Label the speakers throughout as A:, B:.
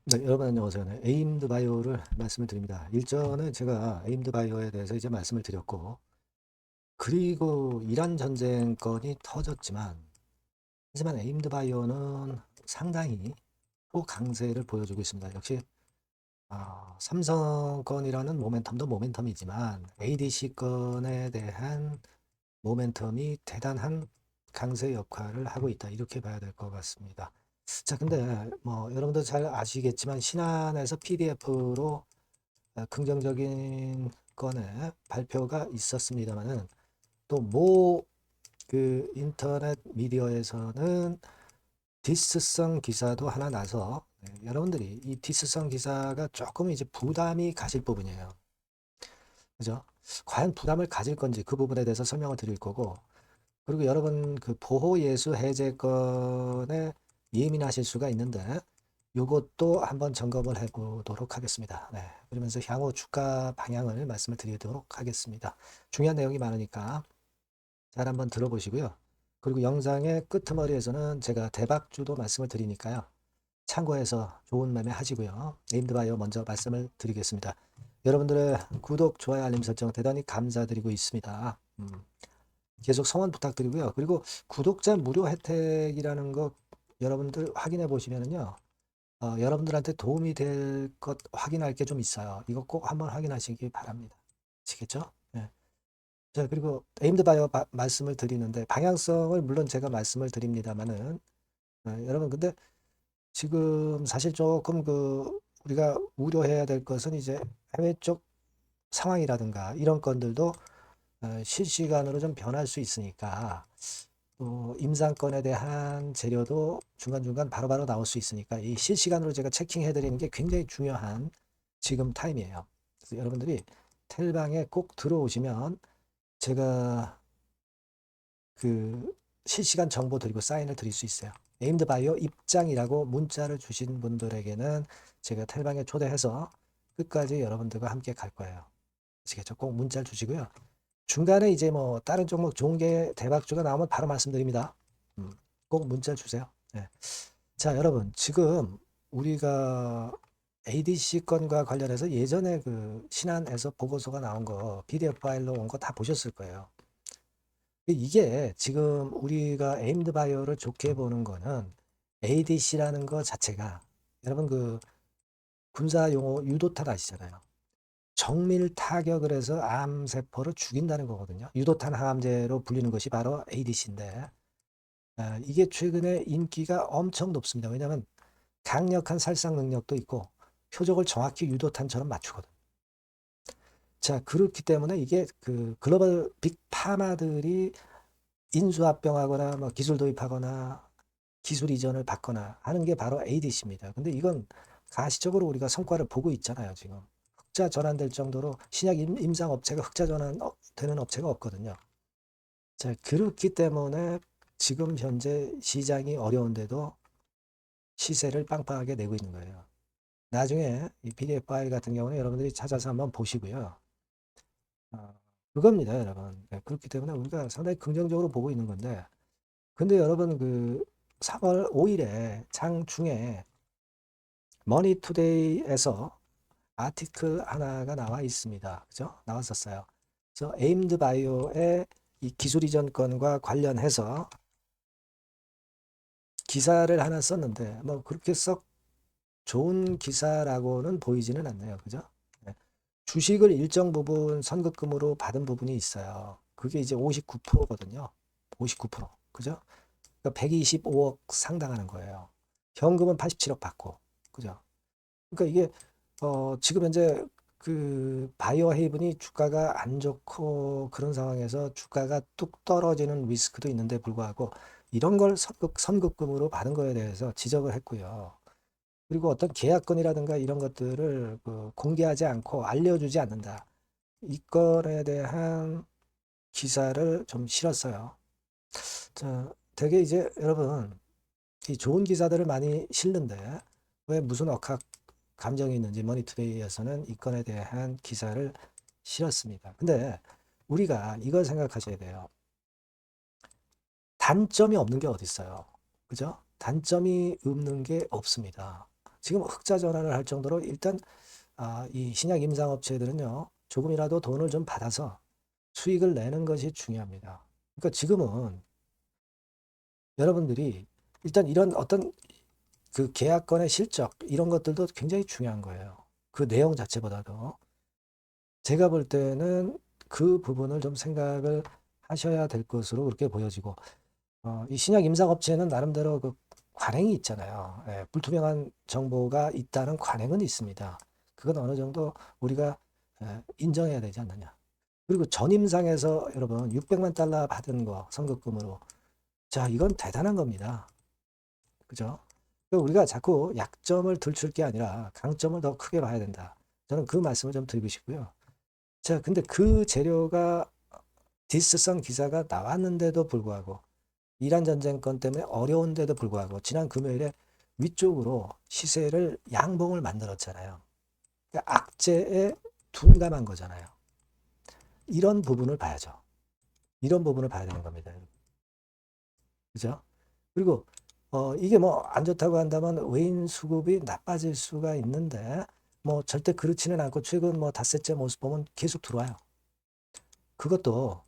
A: 네, 여러분 안녕하세요. 네, 에임드 바이오를 말씀을 드립니다. 일전에 제가 에임드 바이오에 대해서 이제 말씀을 드렸고, 그리고 이란 전쟁 건이 터졌지만, 하지만 에임드 바이오는 상당히 또 강세를 보여주고 있습니다. 역시 삼성 건이라는 모멘텀도 모멘텀이지만 ADC 건에 대한 모멘텀이 대단한 강세 역할을 하고 있다. 이렇게 봐야 될 것 같습니다. 자, 근데 뭐 여러분도 잘 아시겠지만 신한에서 PDF로 긍정적인 건의 발표가 있었습니다만은 또 모 그 인터넷 미디어에서는 디스성 기사도 하나 나서 여러분들이 이 디스성 기사가 조금 이제 부담이 가실 부분이에요. 그죠? 과연 부담을 가질 건지 그 부분에 대해서 설명을 드릴 거고, 그리고 여러분 그 보호예수 해제권에 예민하실 수가 있는데 요것도 한번 점검을 해보도록 하겠습니다. 네, 그러면서 향후 주가 방향을 말씀을 드리도록 하겠습니다. 중요한 내용이 많으니까 잘 한번 들어보시고요. 그리고 영상의 끄트머리에서는 제가 대박주도 말씀을 드리니까요. 참고해서 좋은 매매 하시고요. 네임드바이오 먼저 말씀을 드리겠습니다. 여러분들의 구독, 좋아요, 알림 설정 대단히 감사드리고 있습니다. 계속 성원 부탁드리고요. 그리고 구독자 무료 혜택이라는 거 여러분들 확인해 보시면은요. 여러분들한테 도움이 될 것 확인할 게 좀 있어요. 이거 꼭 한번 확인하시기 바랍니다. 아시겠죠? 네. 자, 그리고 에임드 바이오 말씀을 드리는데 방향성을 물론 제가 말씀을 드립니다만은 여러분 근데 지금 사실 조금 그 우리가 우려해야 될 것은 이제 해외 쪽 상황이라든가 이런 건들도 실시간으로 좀 변할 수 있으니까 임상권에 대한 재료도 중간중간 바로바로 나올 수 있으니까 이 실시간으로 제가 체킹해 드리는 게 굉장히 중요한 지금 타임이에요. 그래서 여러분들이 텔방에 꼭 들어오시면 제가 그 실시간 정보 드리고 사인을 드릴 수 있어요. 에임드 바이오 입장이라고 문자를 주신 분들에게는 제가 텔방에 초대해서 끝까지 여러분들과 함께 갈 거예요. 아시겠죠? 꼭 문자를 주시고요. 중간에 이제 뭐 다른 종목 좋은 게 대박주가 나오면 바로 말씀드립니다. 꼭 문자 주세요. 네. 자, 여러분 지금 우리가 ADC 건과 관련해서 예전에 그 신한에서 보고서가 나온 거 PDF 파일로 온 거 다 보셨을 거예요. 이게 지금 우리가 에임드 바이오를 좋게 보는 거는 ADC라는 거 자체가 여러분 그 군사 용어 유도탄 아시잖아요. 정밀 타격을 해서 암세포를 죽인다는 거거든요. 유도탄 항암제로 불리는 것이 바로 ADC인데 이게 최근에 인기가 엄청 높습니다. 왜냐하면 강력한 살상 능력도 있고 표적을 정확히 유도탄처럼 맞추거든. 자, 그렇기 때문에 이게 그 글로벌 빅 파마들이 인수합병하거나 뭐 기술 도입하거나 기술 이전을 받거나 하는 게 바로 ADC입니다. 근데 이건 가시적으로 우리가 성과를 보고 있잖아요, 지금. 흑자 전환될 정도로 신약 임상 업체가 흑자 전환 되는 업체가 없거든요. 자, 그렇기 때문에 지금 현재 시장이 어려운데도 시세를 빵빵하게 내고 있는 거예요. 나중에 이 PDF 파일 같은 경우는 여러분들이 찾아서 한번 보시고요. 그겁니다, 여러분. 네, 그렇기 때문에 우리가 상당히 긍정적으로 보고 있는 건데, 근데 여러분 그 3월 5일에 장중에 머니투데이에서 아티클 하나가 나와 있습니다. 그죠? 나왔었어요. 그래서 에임드 바이오의 이 기술 이전 건과 관련해서 기사를 하나 썼는데 뭐 그렇게 썩 좋은 기사라고는 보이지는 않네요. 그죠? 네. 주식을 일정 부분 선급금으로 받은 부분이 있어요. 그게 이제 59%거든요. 59%. 그죠? 그러니까 125억 상당하는 거예요. 현금은 87억 받고. 그죠? 그러니까 이게 지금 현재 그 바이오 헤이븐이 주가가 안 좋고 그런 상황에서 주가가 뚝 떨어지는 리스크도 있는데 불구하고 이런 걸 선급금으로 받은 거에 대해서 지적을 했고요. 그리고 어떤 계약건이라든가 이런 것들을 그 공개하지 않고 알려주지 않는다. 이 건에 대한 기사를 좀 실었어요. 자, 되게 이제 여러분 이 좋은 기사들을 많이 실는데 왜 무슨 억학 감정이 있는지 머니투데이에서는 이 건에 대한 기사를 실었습니다. 근데 우리가 이걸 생각하셔야 돼요. 단점이 없는 게 어디 있어요? 그죠? 단점이 없는 게 없습니다. 지금 흑자 전환을 할 정도로 일단 이 신약 임상업체들은요, 조금이라도 돈을 좀 받아서 수익을 내는 것이 중요합니다. 그러니까 지금은 여러분들이 일단 이런 어떤 그 계약건의 실적 이런 것들도 굉장히 중요한 거예요. 그 내용 자체보다도 제가 볼 때는 그 부분을 좀 생각을 하셔야 될 것으로 그렇게 보여지고, 이 신약 임상업체는 나름대로 그 관행이 있잖아요. 예, 불투명한 정보가 있다는 관행은 있습니다. 그건 어느 정도 우리가 인정해야 되지 않느냐. 그리고 전임상에서 여러분 600만 달러 받은 거 선급금으로, 자, 이건 대단한 겁니다. 그죠? 우리가 자꾸 약점을 들출 게 아니라 강점을 더 크게 봐야 된다. 저는 그 말씀을 좀 드리고 싶고요. 자, 근데 그 재료가 디스성 기사가 나왔는데도 불구하고 이란 전쟁 건 때문에 어려운데도 불구하고 지난 금요일에 위쪽으로 시세를 양봉을 만들었잖아요. 그러니까 악재에 둔감한 거잖아요. 이런 부분을 봐야죠. 이런 부분을 봐야 되는 겁니다. 그죠? 그리고 이게 뭐 안 좋다고 한다면 외인 수급이 나빠질 수가 있는데 뭐 절대 그렇지는 않고 최근 뭐 닷새째 모습 보면 계속 들어와요. 그것도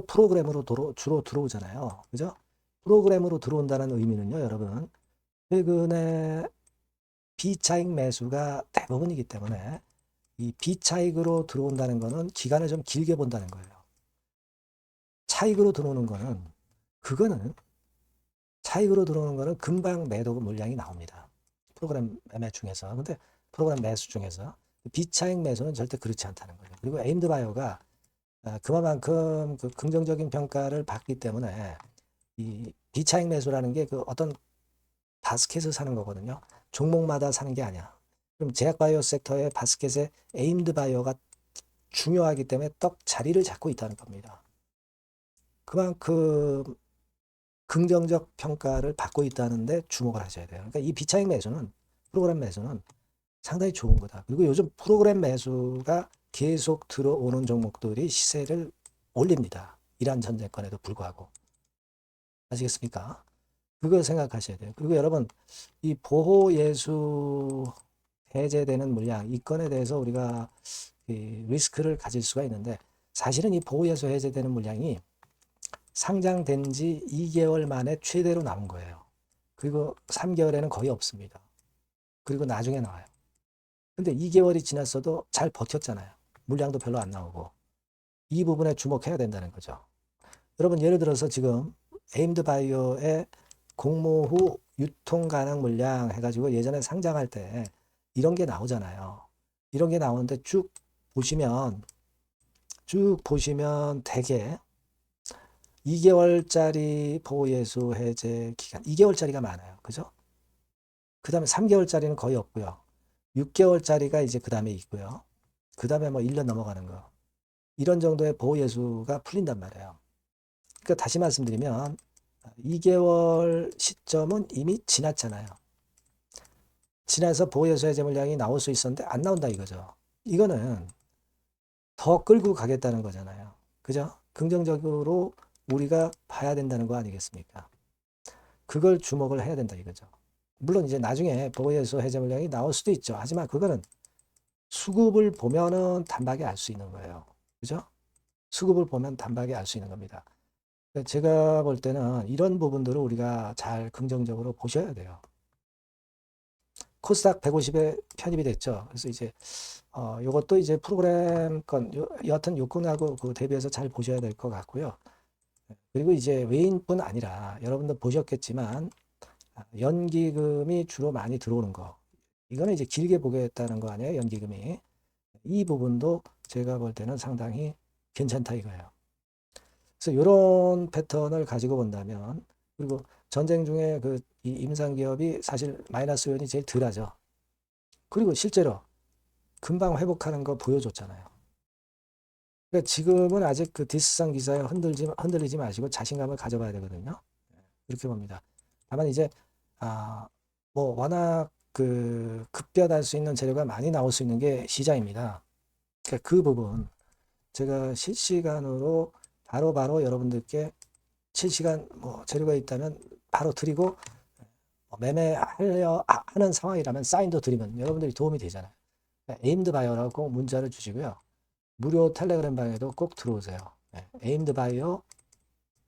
A: 프로그램으로 주로 들어오잖아요. 그죠? 프로그램으로 들어온다는 의미는요, 여러분. 최근에 비차익 매수가 대부분이기 때문에 이 비차익으로 들어온다는 거는 기간을 좀 길게 본다는 거예요. 차익으로 들어오는 거는 그거는 차익으로 들어오는 거는 금방 매도 물량이 나옵니다. 프로그램 매매 중에서. 근데 프로그램 매수 중에서 비차익 매수는 절대 그렇지 않다는 거예요. 그리고 에임드 바이오가 그만큼 그 긍정적인 평가를 받기 때문에 이 비차익 매수라는 게 그 어떤 바스켓을 사는 거거든요. 종목마다 사는 게 아니야. 그럼 제약바이오 섹터의 바스켓에 에임드 바이오가 중요하기 때문에 떡 자리를 잡고 있다는 겁니다. 그만큼 긍정적 평가를 받고 있다는데 주목을 하셔야 돼요. 그러니까 이 비차익 매수는 프로그램 매수는 상당히 좋은 거다. 그리고 요즘 프로그램 매수가 계속 들어오는 종목들이 시세를 올립니다. 이란 전쟁권에도 불구하고. 아시겠습니까? 그걸 생각하셔야 돼요. 그리고 여러분, 이 보호 예수 해제되는 물량, 이 건에 대해서 우리가 이 리스크를 가질 수가 있는데 사실은 이 보호 예수 해제되는 물량이 상장된 지 2개월 만에 최대로 나온 거예요. 그리고 3개월에는 거의 없습니다. 그리고 나중에 나와요. 근데 2개월이 지났어도 잘 버텼잖아요. 물량도 별로 안 나오고. 이 부분에 주목해야 된다는 거죠. 여러분, 예를 들어서 지금 에임드 바이오의 공모 후 유통 가능 물량 해가지고 예전에 상장할 때 이런 게 나오잖아요. 이런 게 나오는데 쭉 보시면 대개 2개월짜리 보호예수 해제 기간, 2개월짜리가 많아요. 그죠? 그 다음에 3개월짜리는 거의 없고요. 6개월짜리가 이제 그 다음에 있고요. 그 다음에 뭐 1년 넘어가는 거. 이런 정도의 보호예수가 풀린단 말이에요. 그러니까 다시 말씀드리면 2개월 시점은 이미 지났잖아요. 지나서 보호예수 해제 물량이 나올 수 있었는데 안 나온다 이거죠. 이거는 더 끌고 가겠다는 거잖아요. 그죠? 긍정적으로 우리가 봐야 된다는 거 아니겠습니까? 그걸 주목을 해야 된다 이거죠. 물론 이제 나중에 보호예수 해제 물량이 나올 수도 있죠. 하지만 그거는 수급을 보면은 단박에 알 수 있는 거예요. 그죠? 수급을 보면 단박에 알 수 있는 겁니다. 제가 볼 때는 이런 부분들을 우리가 잘 긍정적으로 보셔야 돼요. 코스닥 150에 편입이 됐죠. 그래서 이제 요것도 이제 프로그램 건 여하튼 요건하고 그 대비해서 잘 보셔야 될 것 같고요. 그리고 이제 외인뿐 아니라 여러분도 보셨겠지만 연기금이 주로 많이 들어오는 거. 이거는 이제 길게 보겠다는 거 아니에요, 연기금이. 이 부분도 제가 볼 때는 상당히 괜찮다 이거예요. 그래서 이런 패턴을 가지고 본다면, 그리고 전쟁 중에 그 이 임상기업이 사실 마이너스 요인이 제일 덜하죠. 그리고 실제로 금방 회복하는 거 보여줬잖아요. 그러니까 지금은 아직 그 디스성 기사에 흔들리지 마시고 자신감을 가져봐야 되거든요. 이렇게 봅니다. 다만 이제 뭐 워낙 그 급변할 수 있는 재료가 많이 나올 수 있는 게 시장입니다. 그러니까 그 부분 제가 실시간으로 바로바로 여러분들께 실시간 뭐 재료가 있다면 바로 드리고 매매하려 하는 상황이라면 사인도 드리면 여러분들이 도움이 되잖아요. 에임드 바이어라고 꼭 문자를 주시고요. 무료 텔레그램 방에도 꼭 들어오세요. 에임드 바이어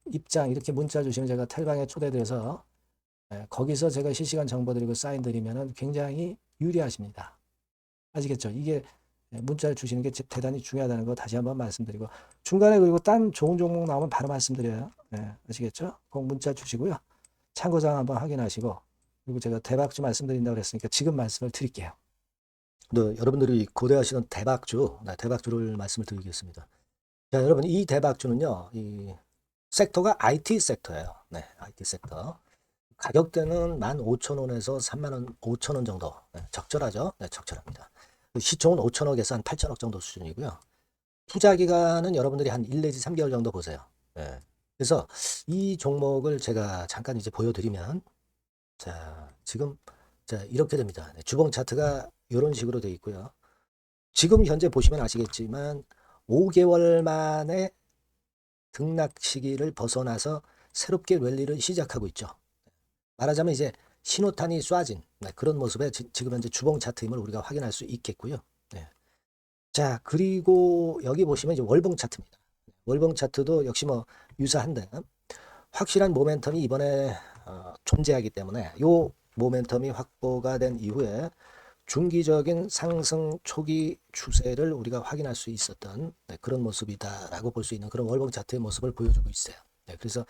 A: 입장 이렇게 문자 주시면 제가 텔방에 초대돼서 거기서 제가 실시간 정보 드리고 사인 드리면은 굉장히 유리하십니다. 아시겠죠? 이게 문자를 주시는 게 대단히 중요하다는 거 다시 한번 말씀드리고 중간에 그리고 딴 좋은 종목 나오면 바로 말씀드려요. 아시겠죠? 꼭 문자 주시고요. 참고사항 한번 확인하시고 그리고 제가 대박주 말씀드린다고 그랬으니까 지금 말씀을 드릴게요. 여러분들이 고대하시는 대박주, 대박주를 말씀을 드리겠습니다. 자, 여러분 이 대박주는요, 이 섹터가 IT 섹터예요. 네, IT 섹터. 가격대는 15,000원에서 35,000원 정도. 적절하죠? 네, 적절합니다. 시총은 5천억에서 한 8천억 정도 수준이고요. 투자 기간은 여러분들이 한 1 내지 3개월 정도 보세요. 네. 그래서 이 종목을 제가 잠깐 이제 보여드리면, 자, 지금, 자, 이렇게 됩니다. 네, 주봉 차트가 이런 식으로 되어 있고요. 지금 현재 보시면 아시겠지만, 5개월 만에 등락 시기를 벗어나서 새롭게 랠리를 시작하고 있죠. 말하자면 이제 신호탄이 쏴진 그런 모습의 지금 현재 주봉 차트임을 우리가 확인할 수 있겠고요. 네. 자, 그리고 여기 보시면 이제 월봉 차트입니다. 월봉 차트도 역시 뭐 유사한데 확실한 모멘텀이 이번에 존재하기 때문에 요 모멘텀이 확보가 된 이후에 중기적인 상승 초기 추세를 우리가 확인할 수 있었던 그런 모습이다라고 볼 수 있는 그런 월봉 차트의 모습을 보여주고 있어요. 그래서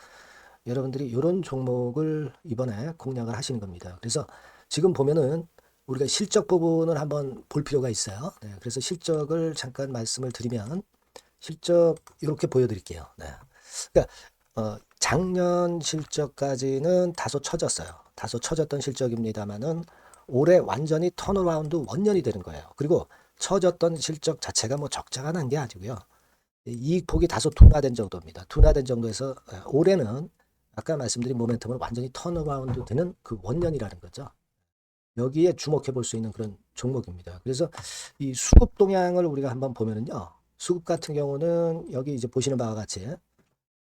A: 여러분들이 이런 종목을 이번에 공략을 하시는 겁니다. 그래서 지금 보면은 우리가 실적 부분을 한번 볼 필요가 있어요. 그래서 실적을 잠깐 말씀을 드리면 실적 이렇게 보여드릴게요. 그러니까 작년 실적까지는 다소 처졌어요. 다소 처졌던 실적입니다만은 올해 완전히 턴어라운드 원년이 되는 거예요. 그리고 처졌던 실적 자체가 뭐 적자가 난 게 아니고요. 이익폭이 다소 둔화된 정도입니다. 둔화된 정도에서 올해는 아까 말씀드린 모멘텀은 완전히 턴어라운드 되는 그 원년이라는 거죠. 여기에 주목해 볼 수 있는 그런 종목입니다. 그래서 이 수급 동향을 우리가 한번 보면은요. 수급 같은 경우는 여기 이제 보시는 바와 같이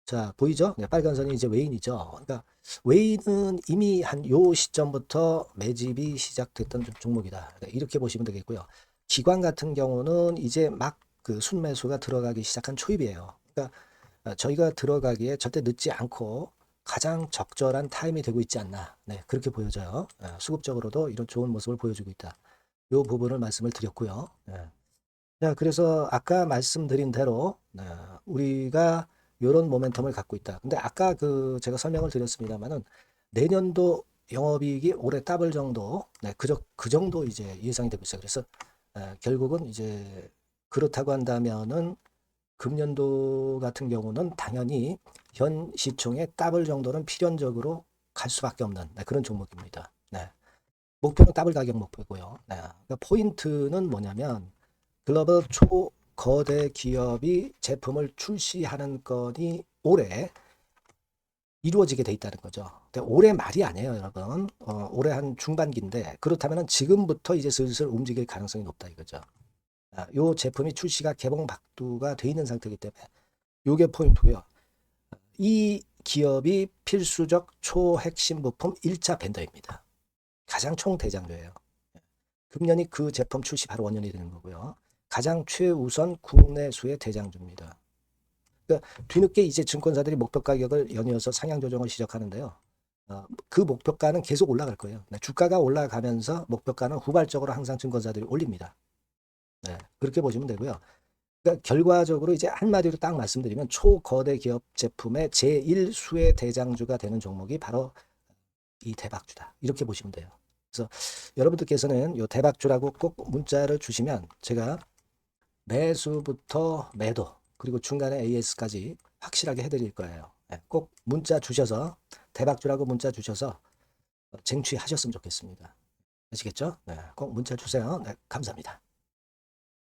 A: 자, 보이죠? 네, 빨간 선이 이제 웨인이죠. 그러니까 웨인은 이미 한 요 시점부터 매집이 시작됐던 종목이다. 이렇게 보시면 되겠고요. 기관 같은 경우는 이제 막 그 순매수가 들어가기 시작한 초입이에요. 그러니까 저희가 들어가기에 절대 늦지 않고 가장 적절한 타임이 되고 있지 않나. 네, 그렇게 보여져요. 수급적으로도 이런 좋은 모습을 보여주고 있다. 이 부분을 말씀을 드렸고요. 자, 그래서 아까 말씀드린 대로 우리가 이런 모멘텀을 갖고 있다. 근데 아까 그 제가 설명을 드렸습니다만은 내년도 영업이익이 올해 더블 정도, 그 정도 이제 예상이 되고 있어요. 그래서 결국은 이제 그렇다고 한다면은 금년도 같은 경우는 당연히 현 시총의 더블 정도는 필연적으로 갈 수밖에 없는 그런 종목입니다. 목표는 더블 가격 목표고요. 그러니까 포인트는 뭐냐면 글로벌 초거대 기업이 제품을 출시하는 건이 올해 이루어지게 돼 있다는 거죠. 근데 올해 말이 아니에요, 여러분. 올해 한 중반기인데 그렇다면 지금부터 이제 슬슬 움직일 가능성이 높다 이거죠. 요 제품이 출시가 개봉 박두가 돼 있는 상태이기 때문에 요게 포인트고요. 이 기업이 필수적 초핵심 부품 1차 벤더입니다. 가장 총대장주예요. 금년이 그 제품 출시 바로 원년이 되는 거고요. 가장 최우선 국내수의 대장주입니다. 그러니까 뒤늦게 이제 증권사들이 목표 가격을 연이어서 상향 조정을 시작하는데요. 그 목표가는 계속 올라갈 거예요. 주가가 올라가면서 목표가는 후발적으로 항상 증권사들이 올립니다. 그렇게 보시면 되고요. 그러니까 결과적으로 이제 한마디로 딱 말씀드리면 초거대 기업 제품의 제1수의 대장주가 되는 종목이 바로 이 대박주다. 이렇게 보시면 돼요. 그래서 여러분들께서는 이 대박주라고 꼭 문자를 주시면 제가 매수부터 매도 그리고 중간에 AS까지 확실하게 해드릴 거예요. 꼭 문자 주셔서 대박주라고 문자 주셔서 쟁취하셨으면 좋겠습니다. 아시겠죠? 꼭 문자 주세요. 감사합니다.